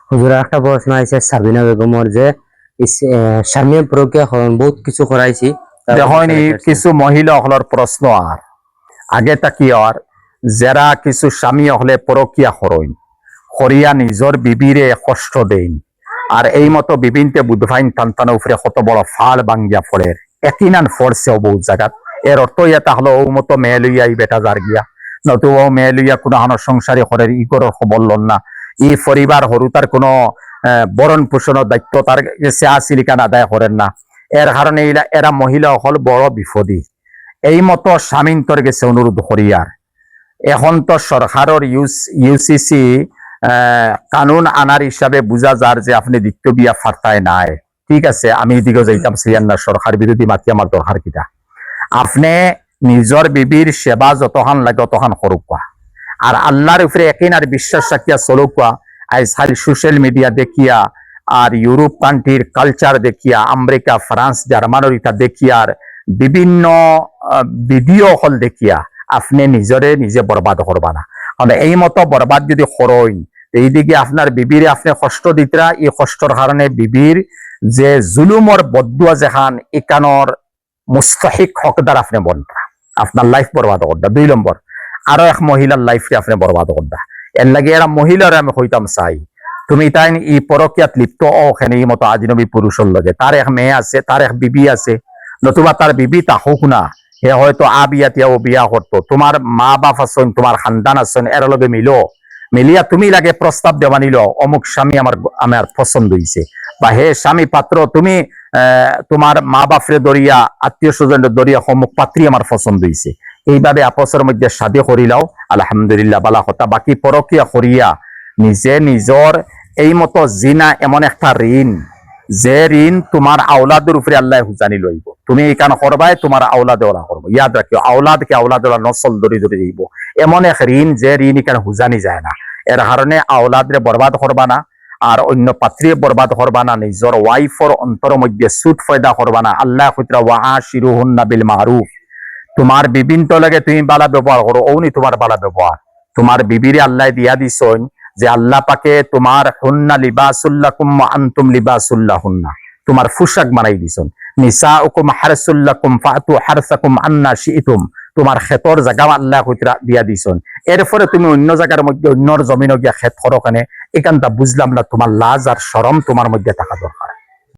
হুজুর একটা প্রশ্ন আছে সাবিনা বেগমর যে স্বামী প্রক্রিয়া বহুত কিছু করাইছি দেখুন কিছু মহিলা হলার প্রশ্ন আর আগে তাকি আর যারা কিছু স্বামী হলে পরকিয়া হরইন হরিয়া নিজর বিবিরে কষ্ট দেন আর এই মতো বিভিন্তে বুধভাইন টানটানো উপরে কত বড় ফাল বাঙ্গিয়া ফলের একইনান ফরছেও বহুত জায়গাত এর অর্থ এটা হলো ও মতো মেয়ে লইয়া এই বেটা যার গিয়া নতু ও মেয়ে লইয়া কোনো হানোর সংসারী হরের ই করার খবর লন না ই পরিবার হরু তার কোনো বরণ পোষণের দায়িত্ব তার কাছে আসিলিকান আদায় করেন না এর কারণে এরা মহিলা হল বড় বিপদী এই মতো স্বামীন্তর গেছে অনুরোধ করিয়ার এখন তো সরকারের ইউসিসি কানুন আনার হিসাবে বুঝা যার যে আপনি দ্বিতীয় বিয়া ফার্তায় নাই ঠিক আছে আমি এদিকে যাইতাম সিয়ান না সরকার বিরোধী মাতি আমার দরকার কিটা আপনি নিজর বিবির সেবা যতখান লাগে অতখান করুকা আর আল্লাহর উপরে একিনার বিশ্বাস রাখিয়া চলুকা আজকাল সোশ্যাল মিডিয়া দেখিয়া আর ইউরোপ কান্ট্রির কালচার দেখিয়া আমেরিকা ফ্রান্স জার্মানের ইটা দেখিয়ার বিভিন্ন ভিডিও হল দেখিয়া আপনি নিজরে নিজে বরবাদ করবা না কারণ এই মতো বরবাদ যদি করইন এইদিকে আপনার বিবিরে আপনি কষ্ট দিতরা এই কষ্টর কারণে বিবির যে জুলুমর বদুয়া যেখান একানোর মুস্তাহিক হকদার আপনি বনরা আপনার লাইফ বরবাদ করদা 2 নম্বর আরো এক মহিলার লাইফে আপনি বরবাদ করদা এর লাগে এরা মহিলার আমি হইতাম চাই তুমি তাই ই পরকিয়াত লিপ্ত ওখানে এই মতো আজনবী পুরুষের লগে তার এক মেয়ে আছে তার এক বিবি আছে নতুবা তার বিবি তা হোক না হে হয়তো আবিয়াতিয়া ও বিয়া করতো তোমার মা বাপ আছেন তোমার খানদান আছেন এর লগে মিলিয়া তুমি লাগে প্রস্তাব দেওয়া নিল অমুক স্বামী আমার পছন্দ হইছে বা হে স্বামী পাত্র তুমি তোমার মা বাপরে দরিয়া আত্মীয় স্বজনের দরিয়া অমুক পাত্রী আমার পছন্দ হইছে এইভাবে আপসের মধ্যে শাদী করিলাও আলহামদুলিল্লাহ বালা কথা বাকি পরকিয়া করিয়া নিজে নিজর এই মতো জিনা এমন একটা ঋণ যে ঋণ তোমার আওলাদের উপরে আল্লাহ হুজানি লইব তুমি এই কান করবাই তোমার আওলাদে ওলা করবো ইয়াদ রাখিও আওলাদকে আওলাদ ওলা নসল ধরে ধরে দিব এমন এক ঋণ যে ঋণ এখানে হুজানি যায় না এর কারণে আওলাদরে বরবাদ করবা না আর অন্য পাত্রী বরবাদ করবা না নিজর ওয়াইফর অন্তর মধ্যে সুট ফয়দা করবা না আল্লাহ কইতরা ওয়াআশিরুহুন্না বিল মারুফ তোমার বিবিন তো লাগে তুমি বালা ব্যবহার করো ওনি তোমার বালা ব্যবহার তোমার বিবিরে আল্লাহ দিয়া দিছন যে আল্লাহ পাকে তোমার হুন্না লিবাসুল্লাকুম ওয়া আনতুম লিবাসুল্লাহুন্না তোমার পোশাক বানাই দিছন নিসাউকুম হারসুল্লাকুম ফাতু হারসাকুম আন্না শিইতুম তোমার ক্ষেতর জায়গা আল্লাহ কইতরা দিয়া দিছন এরপরে তুমি অন্য জায়গার মধ্যে অন্যর জমিন গিয়া ক্ষেত করো কেন এখানটা বুঝলাম না তোমার লাজ আর শরম তোমার মধ্যে থাকা দরকার